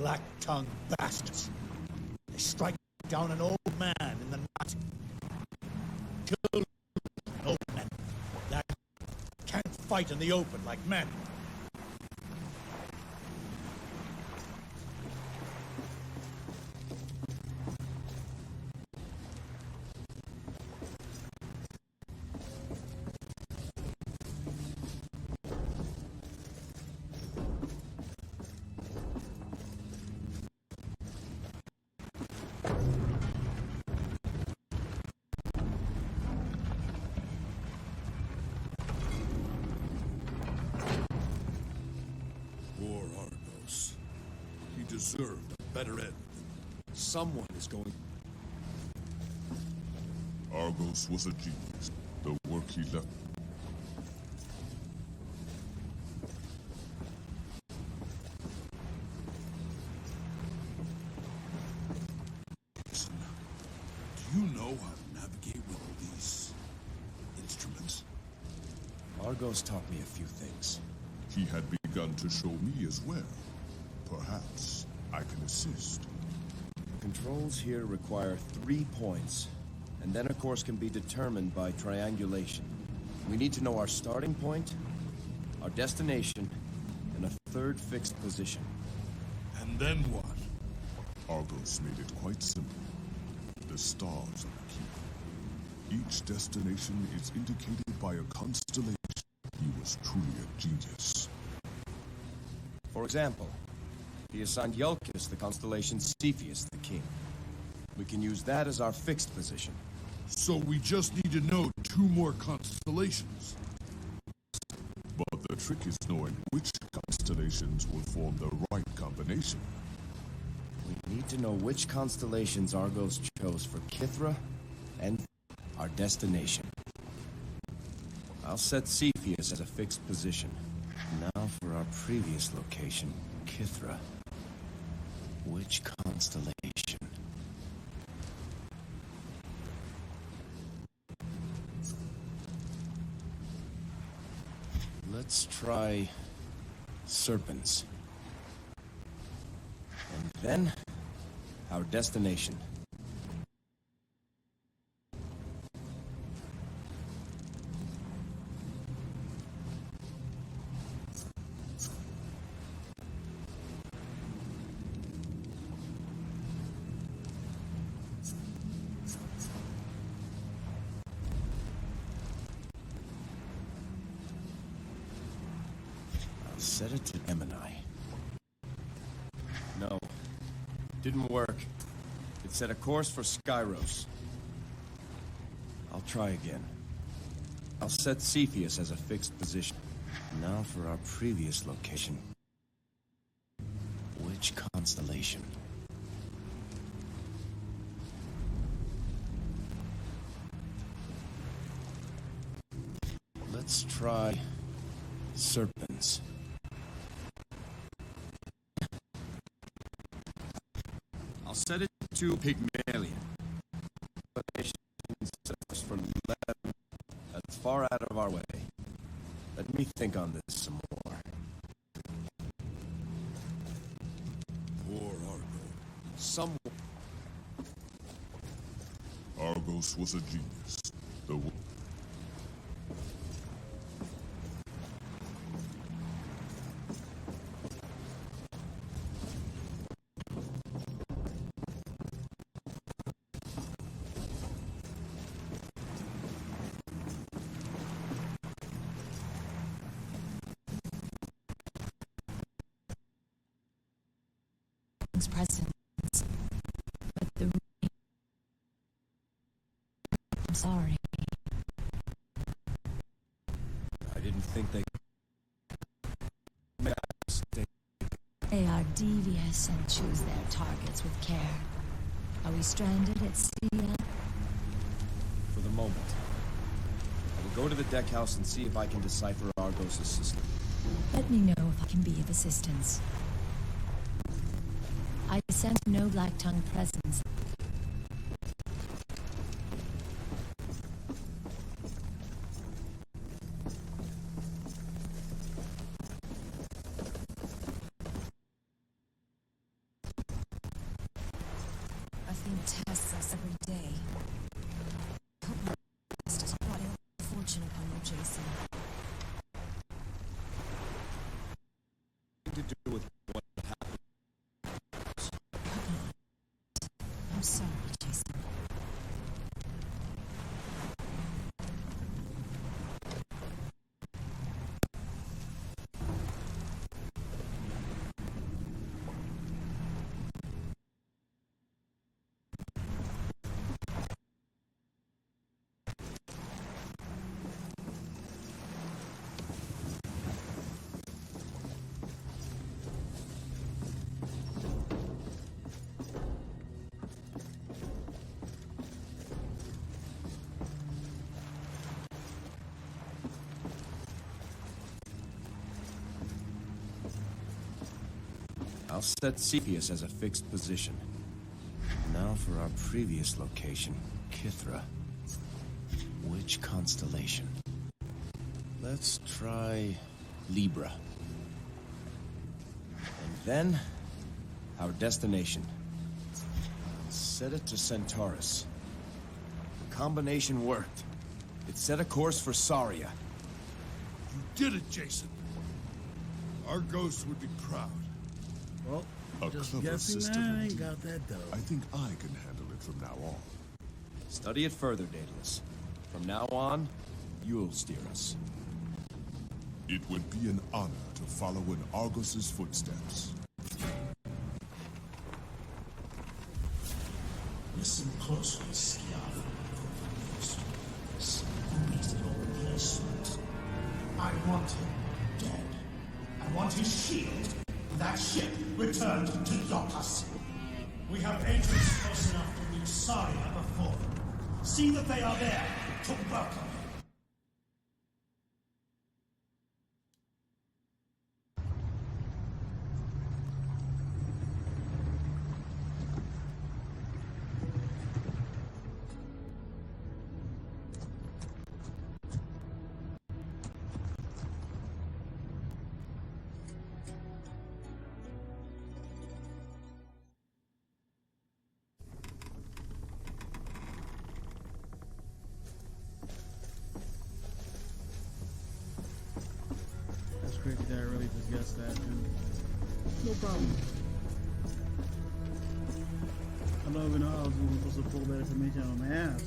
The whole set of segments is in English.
Black-tongued bastards. They strike down an old man in the night. Children and old men that can't fight in the open like men. Poor Argos. He deserved a better end. Someone is going... Argos was a genius. The work he left... Listen, do you know how to navigate with these instruments? Argos taught me a few things. He had begun to show me as well. Perhaps I can assist. Controls here require 3 points, and then a course can be determined by triangulation. We need to know our starting point, our destination, and a third fixed position. And then what? Argos made it quite simple. The stars are the key. Each destination is indicated by a constellation. He was truly a genius. For example, he assigned Iulcus the constellation Cepheus, the king. We can use that as our fixed position. So we just need to know 2 more constellations. But the trick is knowing which constellations will form the right combination. We need to know which constellations Argos chose for Kithra and our destination. I'll set Cepheus as a fixed position. Now for our previous location, Kithra. Which constellation? Let's try Serpens. And then, our destination. Set it to Gemini. No. Didn't work. It set a course for Skyros. I'll try again. I'll set Cepheus as a fixed position. Now for our previous location. Which constellation? Let's try Serpens. I'll set it to Pygmalion. For 11. That's far out of our way. Let me think on this some more. Poor Argo. Argos was a genius. The presence, but the ring... I'm sorry. I didn't think they... They are devious and choose their targets with care. Are we stranded at sea yet? For the moment. I will go to the deck house and see if I can decipher Argos' system. Let me know if I can be of assistance. I sense no black-tongued presence. Something tests us every day. Hope my past has brought ill fortune upon you, Jason. To do with what happened. I'm sorry, Jason. I'll set Cepheus as a fixed position. Now for our previous location, Kithra. Which constellation? Let's try Libra. And then, our destination. Set it to Centaurus. The combination worked. It set a course for Saria. You did it, Jason. Our ghosts would be proud. Well, A just clever guessing system I ain't indeed. got that dough. I think I can handle it from now on. Study it further, Daedalus. From now on, you'll steer us. It would be an honor to follow in Argos's footsteps. Listen closely, Sciav. Who is your replacement? I want him dead. I want his shield, that ship, returned to Locus. We have agents close enough to reach Saria before them. See that they are there to welcome him. That's crazy that I really just guessed that, dude. No problem. I don't even know how I was even supposed to pull that information out of my ass.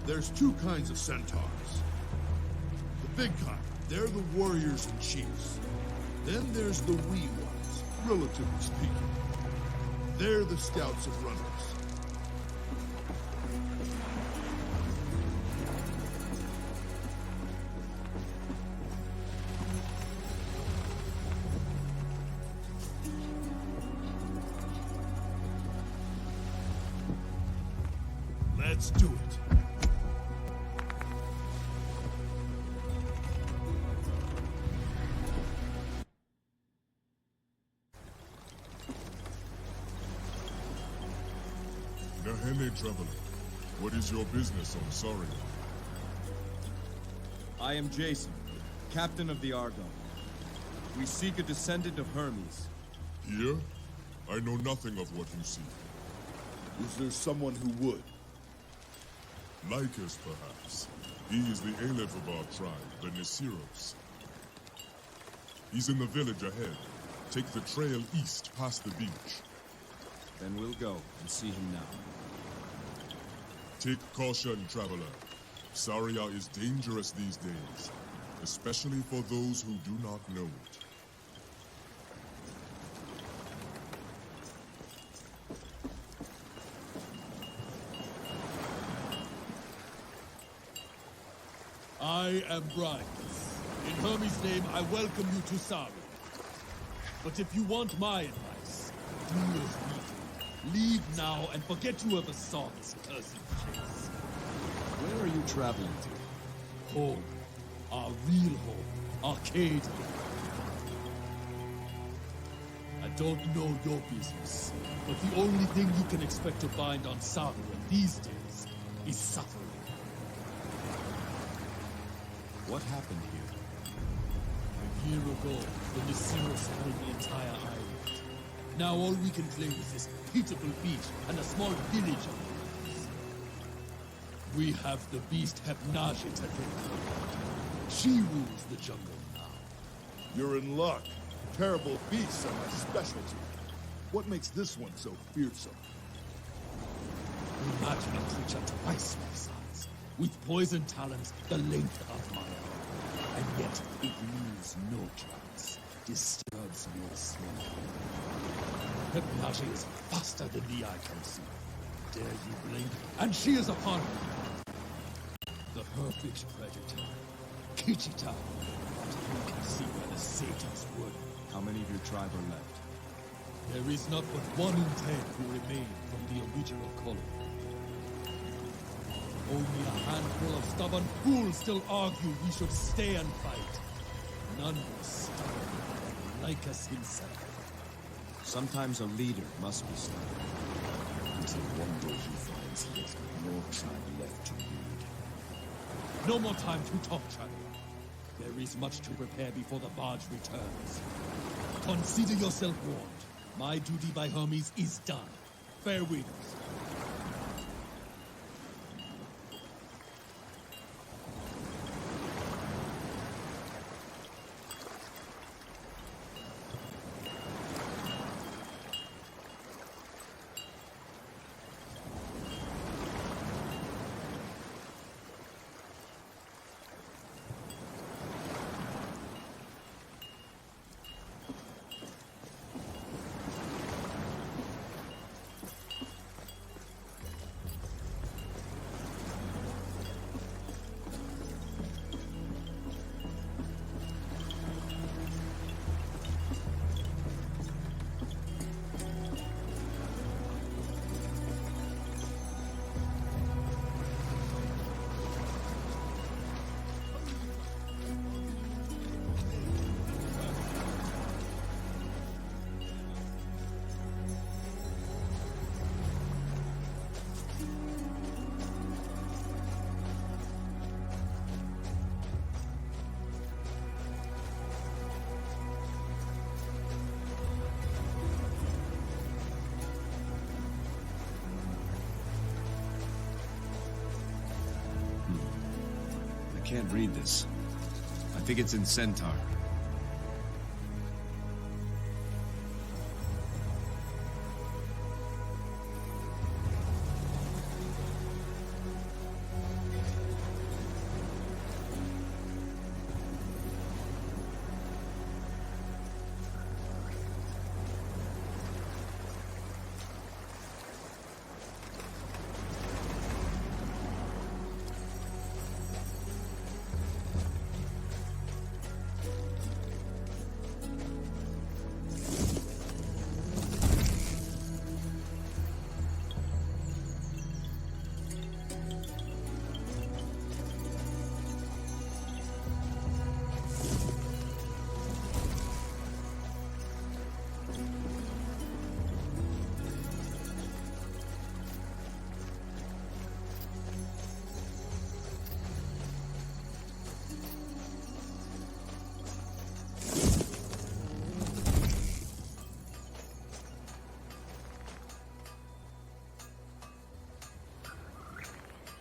There's two kinds of centaurs. The big kind, they're the warriors and chiefs. Then there's the wee ones, relatively speaking. They're the scouts and runners. Let's do it. Nahene Traveler, what is your business on Saria? I am Jason, captain of the Argonauts. We seek a descendant of Hermes. Here? I know nothing of what you seek. Is there someone who would? Lycus, perhaps. He is the Aleph of our tribe, the Nesiros. He's in the village ahead. Take the trail east past the beach. Then we'll go and see him now. Take caution, traveler. Saria is dangerous these days. especially for those who do not know it. I am Brian. In Hermes' name, I welcome you to Sari. But if you want my advice, do as we do. Leave now and forget you ever saw this cursed chase. Where are you traveling to? Home. Our real home. Arcadia. I don't know your business, but the only thing you can expect to find on Sari these days is suffering. What happened here? A year ago, the Myceros held the entire island. Now all we can claim is this pitiful beach and a small village of ruins. We have the beast Hypnage to thank for. She rules the jungle now. You're in luck. Terrible beasts are my specialty. What makes this one so fearsome? Imagine a creature twice my size, with poison talons the length of my arm. And yet it leaves no tracks, disturbs no smell. Hypnage is faster than the eye can see. Dare you blink, and she is upon you. The perfect predator. Kichita. But you can see where the satyrs were. How many of your tribe are left? There is not but 1 in 10 who remain from the original colony. Only a handful of stubborn fools still argue we should stay and fight. None more stubborn than Lycus himself. Sometimes a leader must be stubborn. Until one day he finds he has got no tribe left to lead. No more time to talk, traveler. There is much to prepare before the barge returns. Consider yourself warned. My duty by Hermes is done. Fair winds. I can't read this. I think it's in Centaur.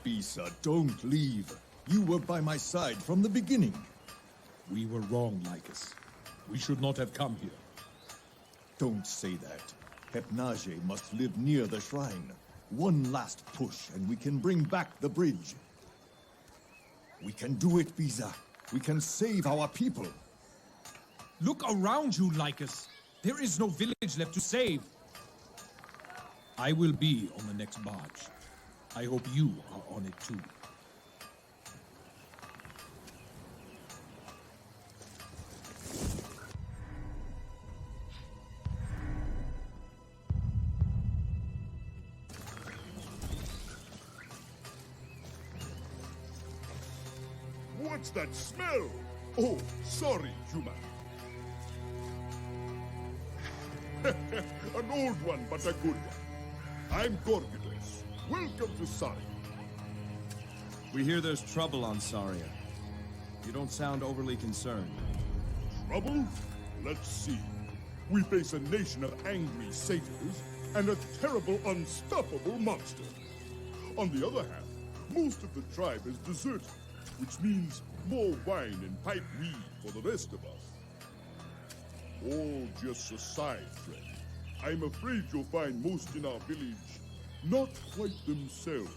Bisa, don't leave. You were by my side from the beginning. We were wrong, Lycus. We should not have come here. Don't say that. Hypnage must live near the shrine. One last push, and we can bring back the bridge. We can do it, Bisa. We can save our people. Look around you, Lycus. There is no village left to save. I will be on the next barge. I hope you are on it too. What's that smell? Oh, sorry, human. An old one, but a good one. I'm Gorgidas. Welcome to Saria. We hear there's trouble on Saria. You don't sound overly concerned. Trouble? Let's see. We face a nation of angry satyrs and a terrible, unstoppable monster. On the other hand, most of the tribe is deserted, which means more wine and pipe weed for the rest of us. All just a side threat. I'm afraid you'll find most in our village not quite themselves.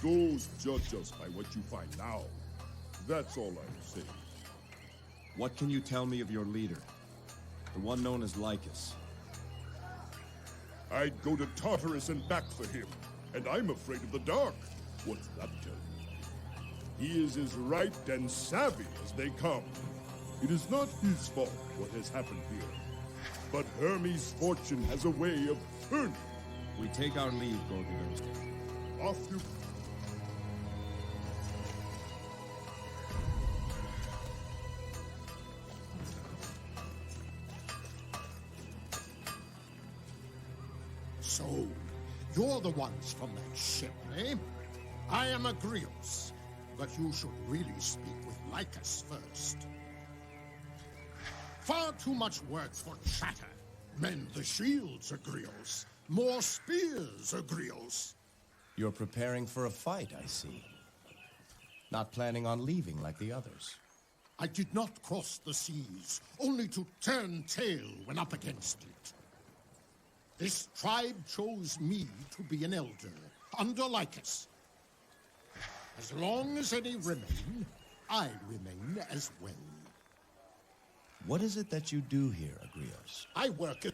Don't judge us by what you find now. That's all I'm saying. What can you tell me of your leader? The one known as Lycus. I'd go to Tartarus and back for him, and I'm afraid of the dark. What's that tell you? He is as right and savvy as they come. It is not his fault what has happened here. But Hermes' fortune has a way of turning. We take our leave, Gorgidas. Off you... So, you're the ones from that ship, eh? I am Agrios, but you should really speak with Lycus first. Far too much work for chatter. Mend the shields, Agrios. More spears, Agrios. You're preparing for a fight, I see. Not planning on leaving like the others. I did not cross the seas, only to turn tail when up against it. This tribe chose me to be an elder, under Lycus. As long as any remain, I remain as well. What is it that you do here, Agrios? I work at...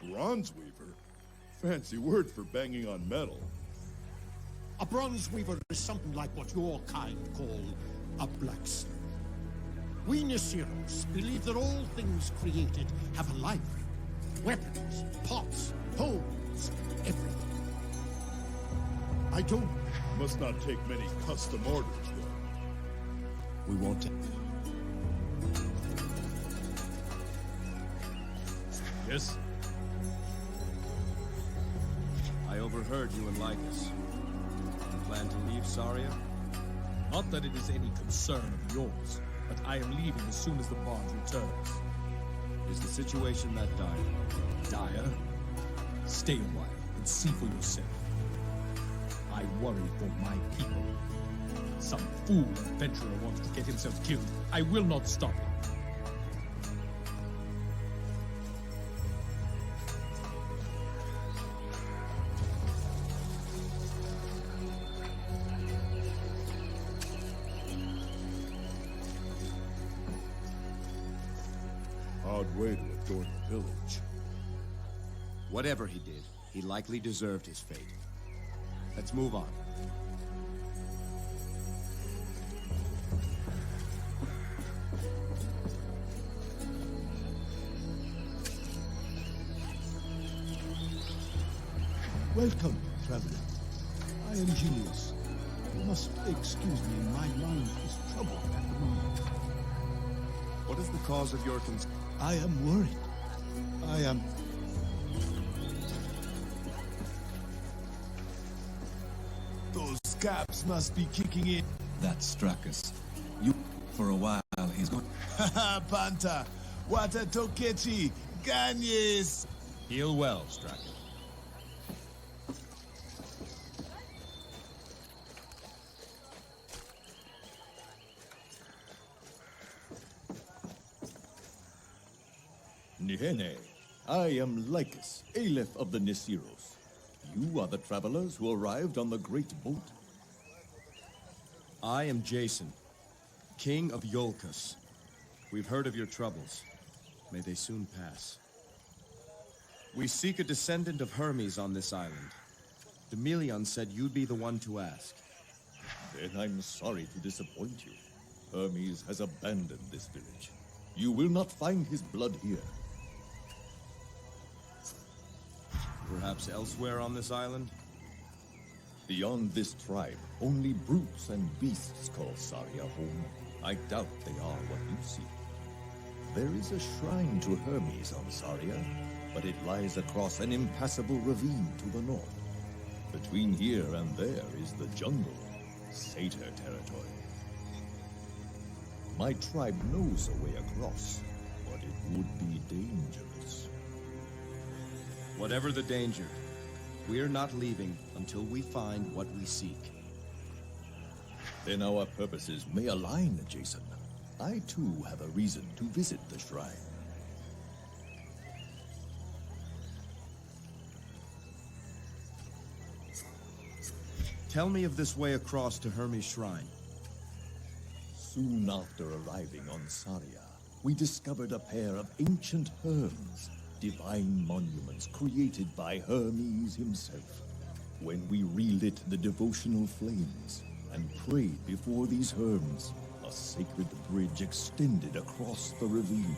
Bronze weaver? Fancy word for banging on metal. A bronze weaver is something like what your kind call a blacksmith. We Nisiros believe that all things created have a life. Weapons, pots, holes, everything. I don't... Must not take many custom orders, though. We won't take... Yes? I overheard you and Lycus. You plan to leave Saria? Not that it is any concern of yours, but I am leaving as soon as the barge returns. Is the situation that dire? Dire? Stay a while and see for yourself. I worry for my people. Some fool adventurer wants to get himself killed. I will not stop him. Odd way to adorn the village. Whatever he did, he likely deserved his fate. Let's move on. Welcome, traveler. I am Julius. You must excuse me, my mind is troubled at the moment. What is the cause of your concern? I am worried. I am... Those scabs must be kicking in. That struck us. You for a while, he's going... Haha, Panta! Wata Tokechi! Ganyes! Heal well, Straka. Nihene, I am Lycus, Aleph of the Nisiros. You are the travelers who arrived on the great boat. I am Jason, King of Iolcus, we've heard of your troubles. May they soon pass. We seek a descendant of Hermes on this island. Demelion said you'd be the one to ask. Then I'm sorry to disappoint you. Hermes has abandoned this village. You will not find his blood here. Perhaps elsewhere on this island? Beyond this tribe, only brutes and beasts call Saria home. I doubt they are what you seek. There is a shrine to Hermes on Saria, but it lies across an impassable ravine to the north. Between here and there is the jungle, satyr territory. My tribe knows a way across, but it would be dangerous. Whatever the danger, we're not leaving until we find what we seek. Then our purposes may align, Jason. I too have a reason to visit the shrine. Tell me of this way across to Hermes' shrine. Soon after arriving on Saria, we discovered a pair of ancient herms, divine monuments created by Hermes himself. When we relit the devotional flames and prayed before these herms, a sacred bridge extended across the ravine.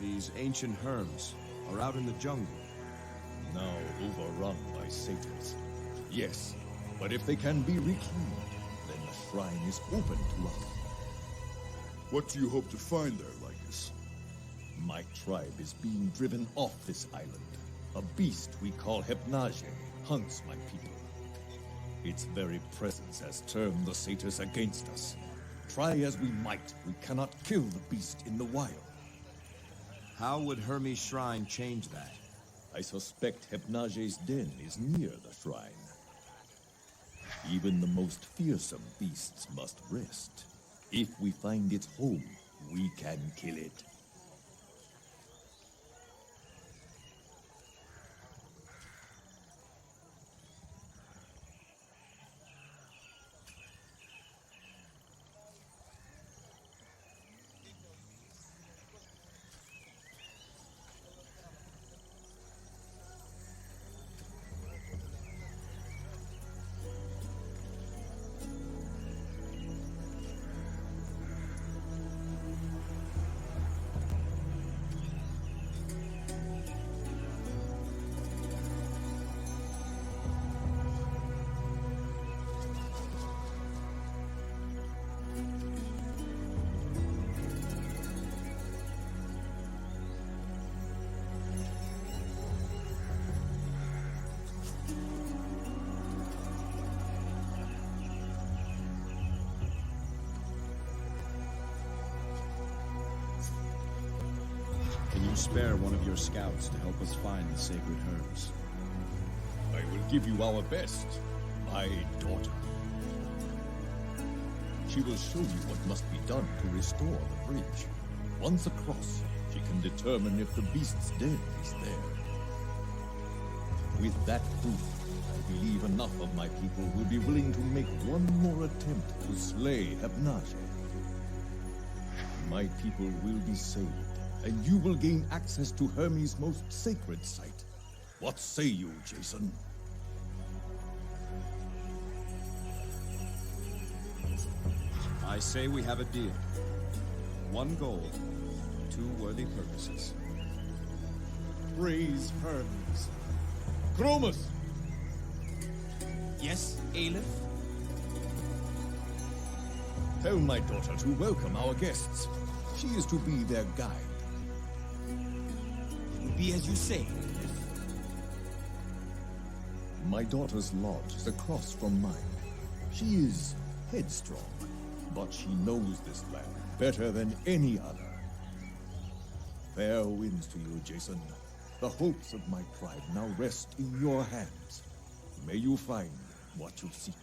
These ancient herms are out in the jungle. Now overrun by satyrs. Yes, but if they can be reclaimed, then the shrine is open to us. What do you hope to find there, Lycus? My tribe is being driven off this island. A beast we call Hypnage hunts my people. Its very presence has turned the satyrs against us. Try as we might, we cannot kill the beast in the wild. How would Hermes' shrine change that? I suspect Hypnage's den is near the shrine. Even the most fearsome beasts must rest. If we find its home, we can kill it. Can you spare one of your scouts to help us find the sacred herms? I will give you our best, my daughter. She will show you what must be done to restore the bridge. Once across, she can determine if the beast's den is there. With that proof, I believe enough of my people will be willing to make one more attempt to slay Hypnage. My people will be saved, and you will gain access to Hermes' most sacred site. What say you, Jason? I say we have a deal. One goal, two worthy purposes. Praise Hermes. Chromus! Yes, Aleph? Tell my daughter to welcome our guests. She is to be their guide. It will be as you say, Aleph. My daughter's lodge is across from mine. She is headstrong, but she knows this land better than any other. Fair winds to you, Jason. The hopes of my tribe now rest in your hands. May you find what you seek.